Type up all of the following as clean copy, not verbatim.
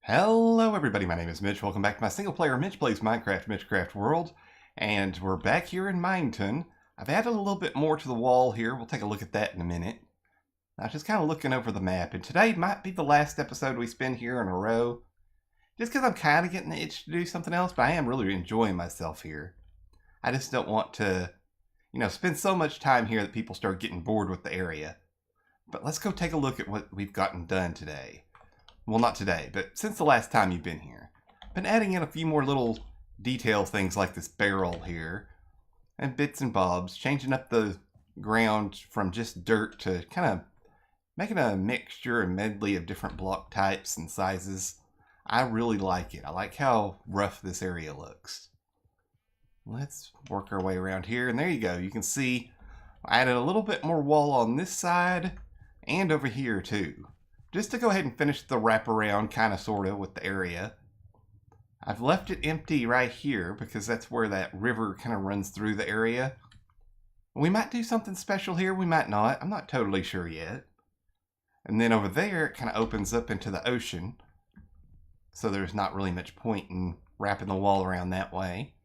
Hello everybody, my name is Mitch. Welcome back to my single player Mitch Plays Minecraft Mitchcraft World. And we're back here in Minetown. I've added a little bit more to the wall here. We'll take a look at that in a minute. I was just kind of looking over the map, and today might be the last episode we spend here in a row. Just because I'm kind of getting the itch to do something else, but I am really enjoying myself here. I just don't want to, spend so much time here that people start getting bored with the area. But let's go take a look at what we've gotten done today. Well, not today, but since the last time you've been here. Been adding in a few more little detail things like this barrel here. And bits and bobs. Changing up the ground from just dirt to kind of making a mixture and medley of different block types and sizes. I really like it. I like how rough this area looks. Let's work our way around here. And there you go. You can see I added a little bit more wall on this side and over here too. Just to go ahead and finish the wraparound, kind of, sort of, with the area. I've left it empty right here because that's where that river kind of runs through the area. We might do something special here, we might not. I'm not totally sure yet. And then over there, it kind of opens up into the ocean. So there's not really much point in wrapping the wall around that way.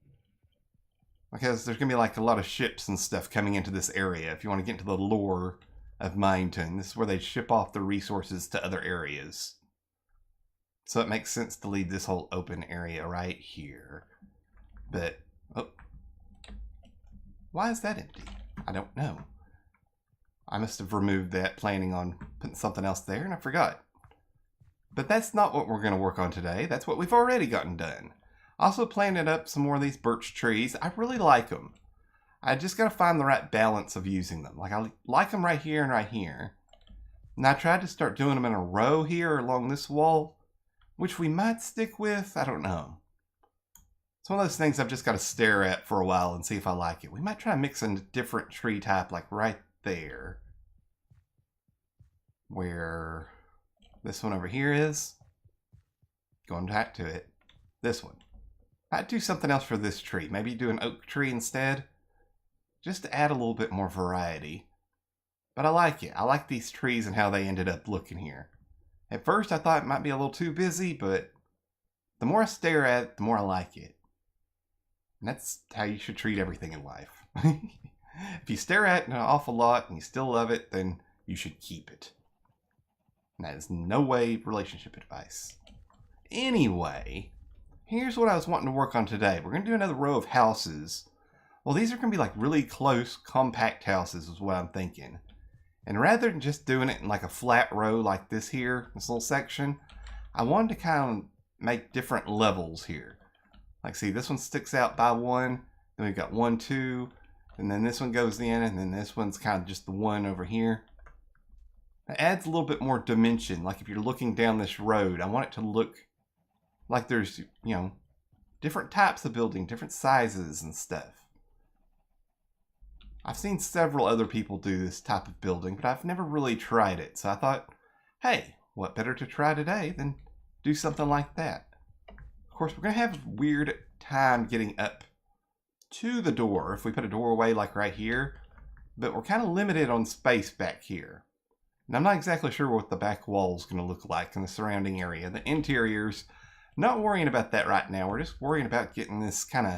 Because there's going to be like a lot of ships and stuff coming into this area if you want to get into the lore of Minetown. This is where they ship off the resources to other areas. So it makes sense to leave this whole open area right here. But, oh. Why is that empty? I don't know. I must have removed that planning on putting something else there and I forgot. But that's not what we're going to work on today. That's what we've already gotten done. Also planted up some more of these birch trees. I really like them. I just got to find the right balance of using them. Like, I like them right here and right here. And I tried to start doing them in a row here along this wall, which we might stick with. I don't know. It's one of those things I've just got to stare at for a while and see if I like it. We might try mixing a different tree type, like right there. Where this one over here is. Going back to it. This one. I'd do something else for this tree. Maybe do an oak tree instead. Just to add a little bit more variety. But I like it. I like these trees and how they ended up looking here. At first I thought it might be a little too busy, but the more I stare at it, the more I like it. And that's how you should treat everything in life. If you stare at it an awful lot and you still love it, then you should keep it. And that is no way relationship advice. Anyway, here's what I was wanting to work on today. We're going to do another row of houses. Well, these are going to be like really close, compact houses is what I'm thinking. And rather than just doing it in like a flat row like this here, this little section, I wanted to kind of make different levels here. Like, see, this one sticks out by one, then we've got 1, 2, and then this one goes in, and then this one's kind of just the one over here. It adds a little bit more dimension. Like if you're looking down this road, I want it to look like there's, different types of building, different sizes and stuff. I've seen several other people do this type of building, but I've never really tried it. So I thought, hey, what better to try today than do something like that? Of course, we're going to have a weird time getting up to the door if we put a doorway like right here. But we're kind of limited on space back here. And I'm not exactly sure what the back wall is going to look like in the surrounding area. The interiors, not worrying about that right now. We're just worrying about getting this kind of,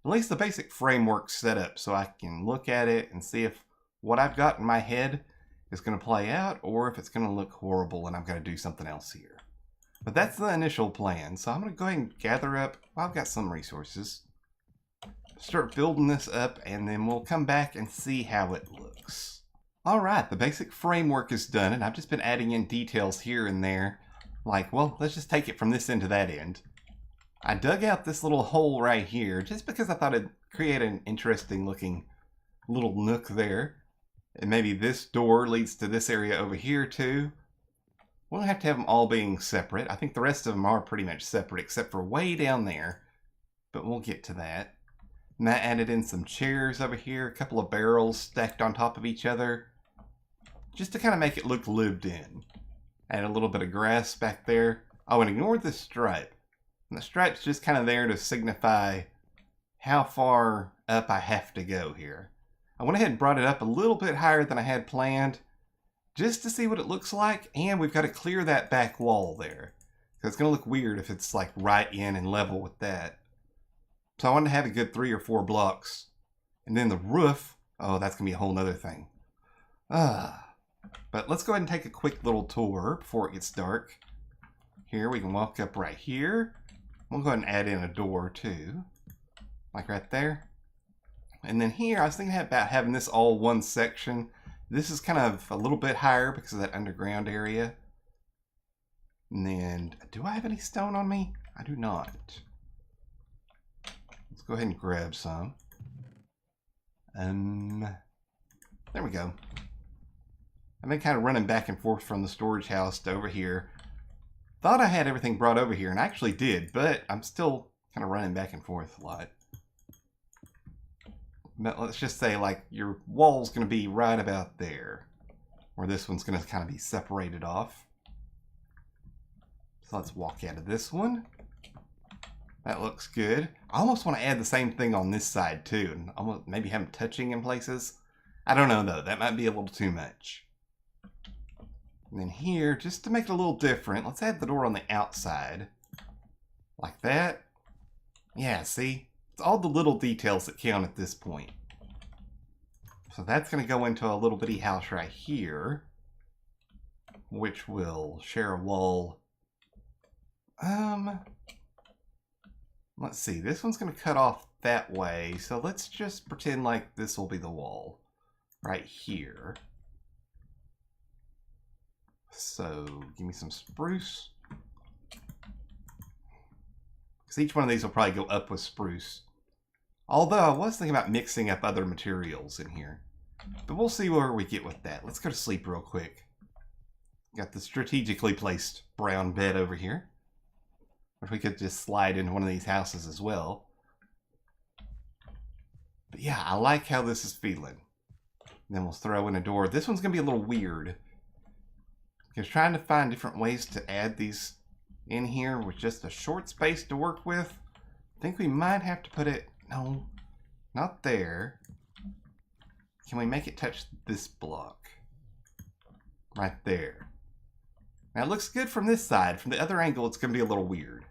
at least the basic framework set up so I can look at it and see if what I've got in my head is going to play out or if it's going to look horrible and I've got to do something else here. But that's the initial plan. So I'm going to go ahead and gather up, well, I've got some resources, start building this up, and then we'll come back and see how it looks. Alright, the basic framework is done and I've just been adding in details here and there. Like, well, let's just take it from this end to that end. I dug out this little hole right here just because I thought it'd create an interesting looking little nook there. And maybe this door leads to this area over here too. We'll have to have them all being separate. I think the rest of them are pretty much separate except for way down there. But we'll get to that. And I added in some chairs over here, a couple of barrels stacked on top of each other. Just to kind of make it look lived in. Add a little bit of grass back there. Oh, and ignore this stripe. And the stripe's just kind of there to signify how far up I have to go here. I went ahead and brought it up a little bit higher than I had planned just to see what it looks like, and we've got to clear that back wall there It's going to look weird if it's like right in and level with that. So I want to have a good 3 or 4 blocks. And then the roof, oh, that's going to be a whole nother thing. But let's go ahead and take a quick little tour before it gets dark. Here, we can walk up right here. We'll go ahead and add in a door too. Like right there. And then here, I was thinking about having this all one section. This is kind of a little bit higher because of that underground area. And then, do I have any stone on me? I do not. Let's go ahead and grab some. There we go. I've been kind of running back and forth from the storage house to over here. Thought I had everything brought over here, and I actually did, but I'm still kind of running back and forth a lot. But let's just say, like, your wall's going to be right about there, where this one's going to kind of be separated off. So let's walk out of this one. That looks good. I almost want to add the same thing on this side too, and almost maybe have them touching in places. I don't know though, that might be a little too much. And then here, just to make it a little different, let's add the door on the outside. Like that. Yeah, see? It's all the little details that count at this point. So that's going to go into a little bitty house right here, which will share a wall. Let's see, this one's going to cut off that way, so let's just pretend like this will be the wall right here. So, give me some spruce. Because each one of these will probably go up with spruce. Although, I was thinking about mixing up other materials in here. But we'll see where we get with that. Let's go to sleep real quick. Got the strategically placed brown bed over here. Or we could just slide into one of these houses as well. But yeah, I like how this is feeling. Then we'll throw in a door. This one's going to be a little weird. Because trying to find different ways to add these in here with just a short space to work with. I think we might have to put it... No, not there. Can we make it touch this block? Right there. Now it looks good from this side. From the other angle, it's going to be a little weird.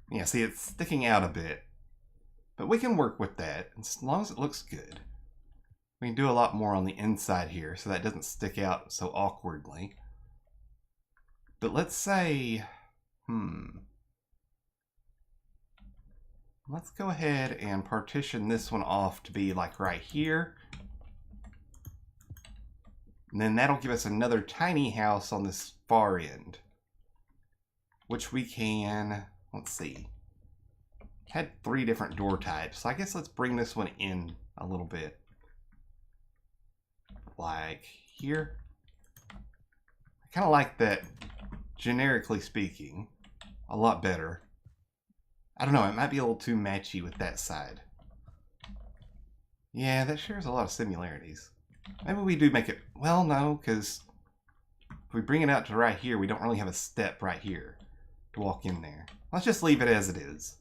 Yeah, see, it's sticking out a bit. But we can work with that, as long as it looks good. We can do a lot more on the inside here, so that doesn't stick out so awkwardly. But let's say... Let's go ahead and partition this one off to be like right here. And then that'll give us another tiny house on this far end. Which we can, let's see. Had 3 different door types. So I guess let's bring this one in a little bit. Like here. I kind of like that, generically speaking, a lot better. I don't know, it might be a little too matchy with that side. Yeah, that shares a lot of similarities. Maybe we do make it... Well, no, because if we bring it out to right here, we don't really have a step right here to walk in there. Let's just leave it as it is.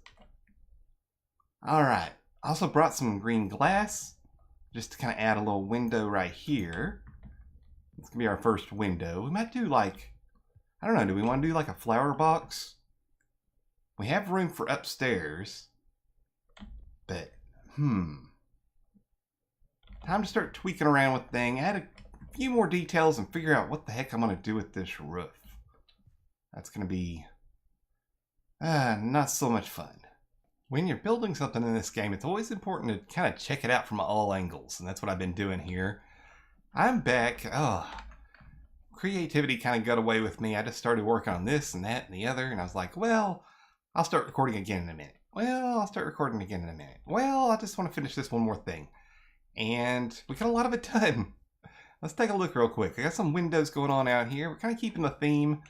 Alright, I also brought some green glass, just to kind of add a little window right here. It's going to be our first window. We might do like... I don't know, do we want to do like a flower box? We have room for upstairs, but, time to start tweaking around with things, add a few more details and figure out what the heck I'm going to do with this roof. That's going to be, not so much fun. When you're building something in this game, it's always important to kind of check it out from all angles, and that's what I've been doing here. I'm back. Creativity kind of got away with me. I just started working on this and that and the other, and I was like, well... I'll start recording again in a minute. Well, I'll start recording again in a minute. Well, I just want to finish this one more thing. And we got a lot of it done. Let's take a look real quick. I got some windows going on out here. We're kind of keeping the theme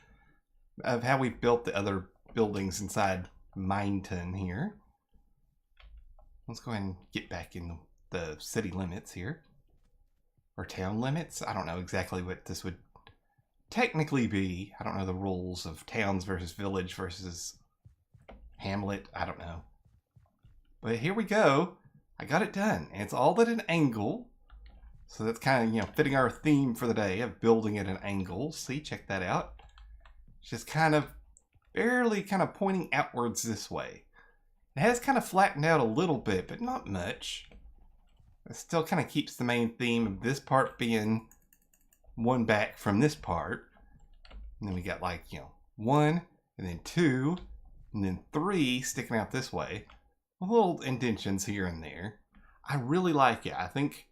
of how we've built the other buildings inside Mineton here. Let's go ahead and get back in the city limits here. Or town limits. I don't know exactly what this would technically be. I don't know the rules of towns versus village versus... hamlet, I don't know. But here we go. I got it done. And it's all at an angle. So that's kind of, fitting our theme for the day of building at an angle. See, check that out. It's just kind of barely kind of pointing outwards this way. It has kind of flattened out a little bit, but not much. It still kind of keeps the main theme of this part being one back from this part. And then we got like, you know, 1, and then 2, and then 3 sticking out this way. With little indentions here and there. I really like it. I think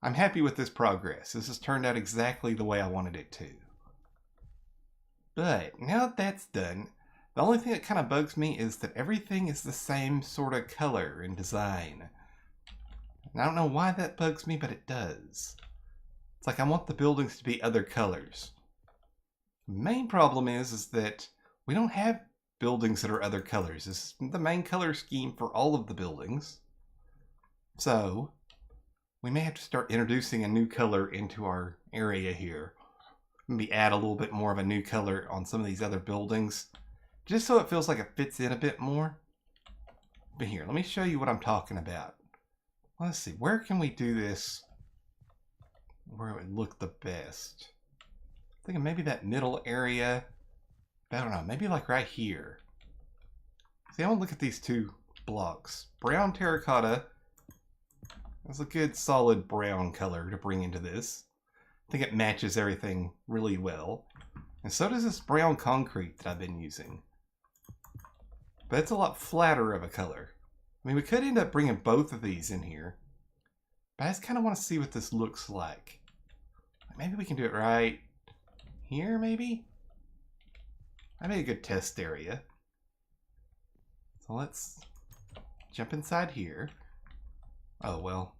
I'm happy with this progress. This has turned out exactly the way I wanted it to. But now that that's done, the only thing that kind of bugs me is that everything is the same sort of color and design. And I don't know why that bugs me, but it does. It's like I want the buildings to be other colors. The main problem is that we don't have buildings that are other colors. This is the main color scheme for all of the buildings. So we may have to start introducing a new color into our area here. Maybe add a little bit more of a new color on some of these other buildings, just so it feels like it fits in a bit more. But here, let me show you what I'm talking about. Let's see, where can we do this where it would look the best? I'm thinking maybe that middle area. I don't know, maybe like right here. See, I want to look at these two blocks. Brown terracotta. That's a good solid brown color to bring into this. I think it matches everything really well. And so does this brown concrete that I've been using. But it's a lot flatter of a color. I mean, we could end up bringing both of these in here. But I just kind of want to see what this looks like. Maybe we can do it right here, maybe? That'd be a good test area. So let's jump inside here. Oh, well.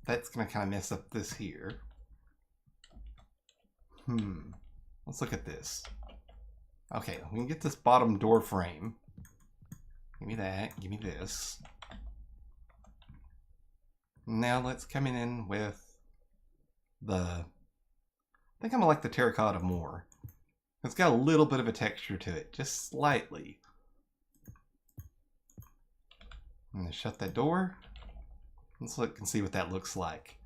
That's going to kind of mess up this here. Let's look at this. Okay, we can get this bottom door frame. Give me that. Give me this. Now let's come in with the... I think I'm going to like the terracotta more. It's got a little bit of a texture to it, just slightly. I'm going to shut that door. Let's look and see what that looks like.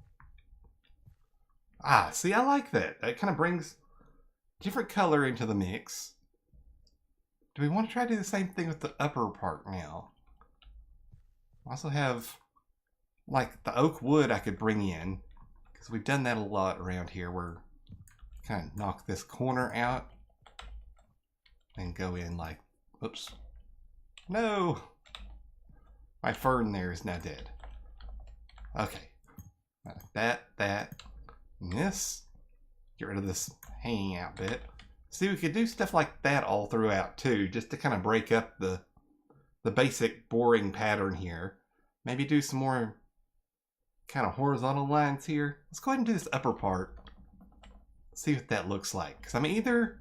Ah, see, I like that. That kind of brings different color into the mix. Do we want to try to do the same thing with the upper part now? I also have, like, the oak wood I could bring in, because we've done that a lot around here, where kind of knock this corner out and go in like, oops. No! My fern there is now dead. Okay. That, and this. Get rid of this hanging out bit. See, we could do stuff like that all throughout too, just to kind of break up the basic boring pattern here. Maybe do some more kind of horizontal lines here. Let's go ahead and do this upper part. See what that looks like. Because I'm either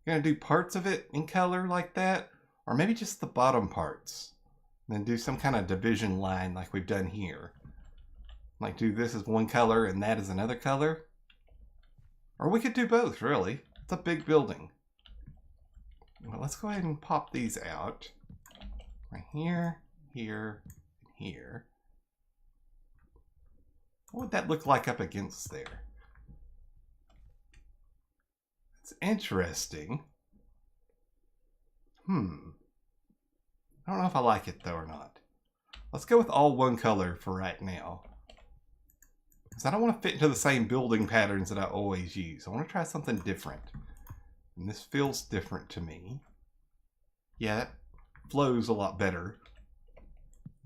going to do parts of it in color like that, or maybe just the bottom parts. And then do some kind of division line like we've done here. Like do this as one color and that as another color. Or we could do both, really. It's a big building. Well, let's go ahead and pop these out. Right here, here, and here. What would that look like up against there? It's interesting. I don't know if I like it though or not. Let's go with all one color for right now. Because I don't want to fit into the same building patterns that I always use. I want to try something different. And this feels different to me. Yeah, it flows a lot better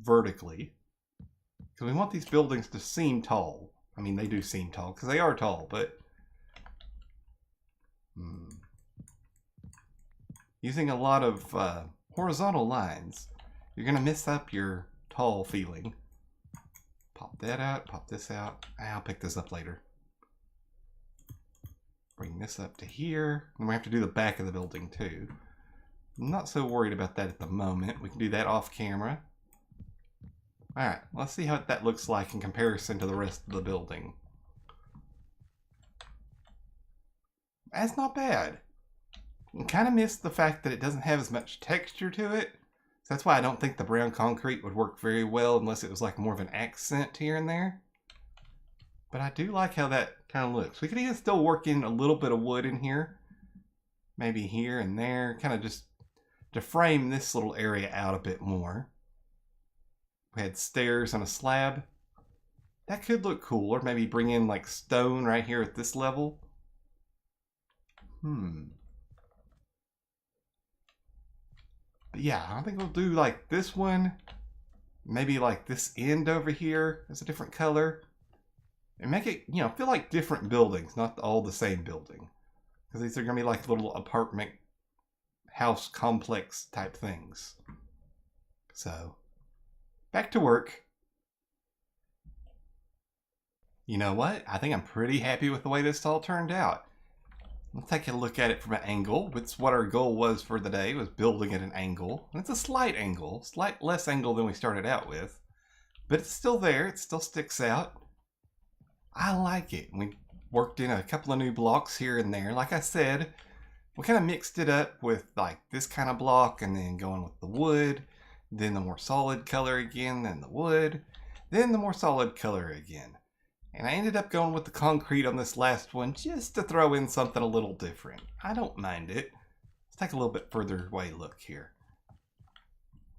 vertically. Because we want these buildings to seem tall. I mean, they do seem tall because they are tall, but using a lot of horizontal lines, you're going to mess up your tall feeling. Pop that out, pop this out. I'll pick this up later. Bring this up to here. And we have to do the back of the building too. I'm not so worried about that at the moment. We can do that off camera. Alright, let's see how that looks like in comparison to the rest of the building. That's not bad. I kind of miss the fact that it doesn't have as much texture to it. So that's why I don't think the brown concrete would work very well unless it was like more of an accent here and there. But I do like how that kind of looks. We could even still work in a little bit of wood in here. maybe here and there, kind of just to frame this little area out a bit more. We had stairs on a slab. That could look cool, or maybe bring in like stone right here at this level. But yeah, I think we'll do like this one. Maybe like this end over here is a different color. And make it, feel like different buildings, not all the same building. Because these are going to be like little apartment house complex type things. So, back to work. You know what? I think I'm pretty happy with the way this all turned out. Let's take a look at it from an angle. It's what our goal was for the day, was building at an angle. And it's a slight angle, slight less angle than we started out with. But it's still there, it still sticks out. I like it. We worked in a couple of new blocks here and there. Like I said, we kind of mixed it up with like this kind of block and then going with the wood, then the more solid color again, then the wood, then the more solid color again. And I ended up going with the concrete on this last one just to throw in something a little different. I don't mind it. Let's take a little bit further away look here.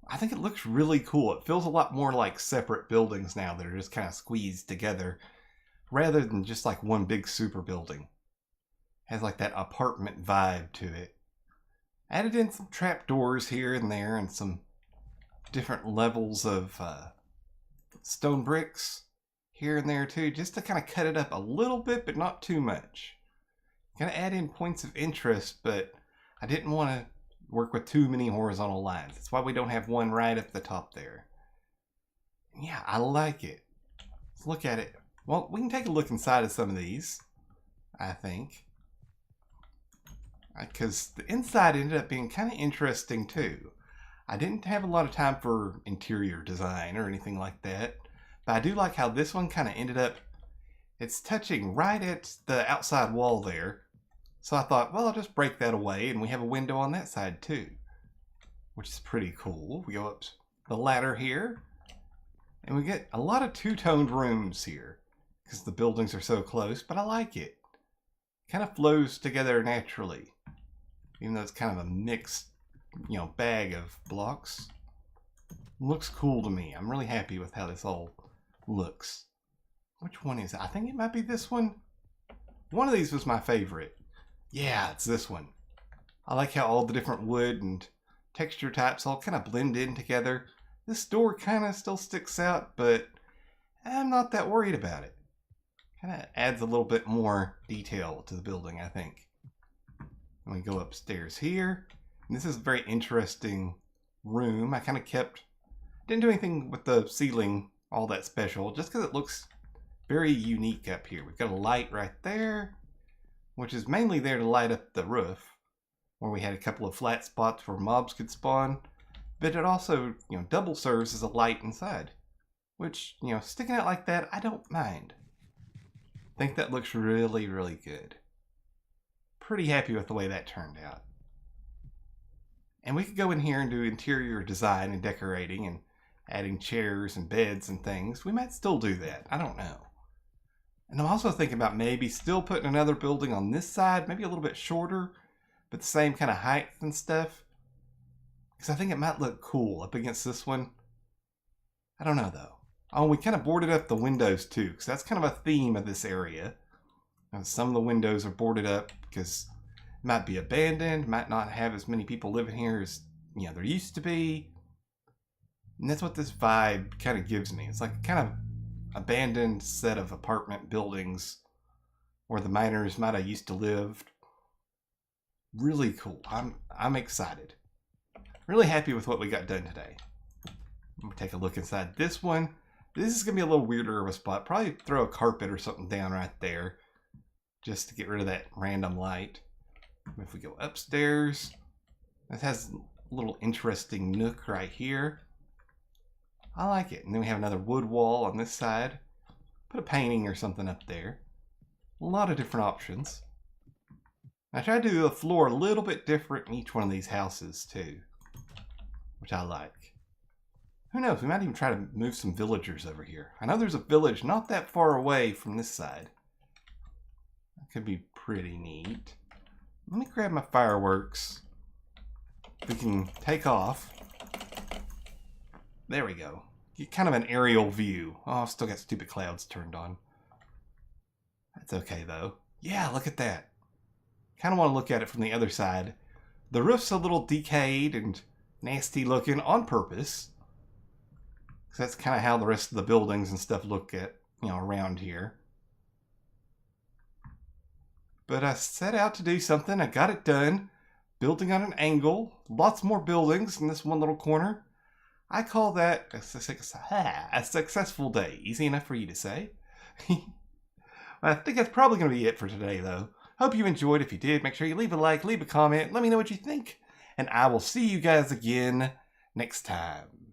I think it looks really cool. It feels a lot more like separate buildings now that are just kind of squeezed together rather than just like one big super building. It has like that apartment vibe to it. Added in some trapdoors here and there and some different levels of stone bricks here and there too, just to kind of cut it up a little bit, but not too much. Kind of add in points of interest, but I didn't want to work with too many horizontal lines. That's why we don't have one right up the top there. Yeah, I like it. Let's look at it. Well, we can take a look inside of some of these, I think. Because the inside ended up being kind of interesting too. I didn't have a lot of time for interior design or anything like that. But I do like how this one kind of ended up, it's touching right at the outside wall there. So I thought, well, I'll just break that away and we have a window on that side too. Which is pretty cool. We go up the ladder here. And we get a lot of two-toned rooms here. Because the buildings are so close, but I like it. Kind of flows together naturally. Even though it's kind of a mixed, bag of blocks. Looks cool to me. I'm really happy with how this all looks. Which one is it? I think it might be this one. One of these was my favorite. Yeah, it's this one. I like how all the different wood and texture types all kind of blend in together. This door kind of still sticks out, but I'm not that worried about it. Kind of adds a little bit more detail to the building, I think. And we go upstairs here. And this is a very interesting room. I kind of didn't do anything with the ceiling all that special, just because it looks very unique up here. We've got a light right there, which is mainly there to light up the roof, where we had a couple of flat spots where mobs could spawn, but it also, double serves as a light inside, which, sticking out like that, I don't mind. I think that looks really, really good. Pretty happy with the way that turned out. And we could go in here and do interior design and decorating and adding chairs and beds and things. We might still do that. I don't know. And I'm also thinking about maybe still putting another building on this side, maybe a little bit shorter, but the same kind of height and stuff. Because I think it might look cool up against this one. I don't know though. Oh, we kind of boarded up the windows too, because that's kind of a theme of this area. And some of the windows are boarded up because it might be abandoned, might not have as many people living here as there used to be. And that's what this vibe kind of gives me. It's like a kind of abandoned set of apartment buildings where the miners might have used to live. Really cool. I'm excited. Really happy with what we got done today. We'll take a look inside this one. This is going to be a little weirder of a spot. Probably throw a carpet or something down right there just to get rid of that random light. If we go upstairs, this has a little interesting nook right here. I like it. And then we have another wood wall on this side. Put a painting or something up there. A lot of different options. I tried to do the floor a little bit different in each one of these houses too, which I like. Who knows, we might even try to move some villagers over here. I know there's a village not that far away from this side. That could be pretty neat. Let me grab my fireworks. We can take off. There we go. Get kind of an aerial view. Oh, I've still got stupid clouds turned on. That's okay, though. Yeah, look at that. Kind of want to look at it from the other side. The roof's a little decayed and nasty looking on purpose. Because that's kind of how the rest of the buildings and stuff look at, around here. But I set out to do something. I got it done. Building on an angle. Lots more buildings in this one little corner. I call that a successful day. Easy enough for you to say. I think that's probably going to be it for today, though. Hope you enjoyed. If you did, make sure you leave a like, leave a comment, let me know what you think. And I will see you guys again next time.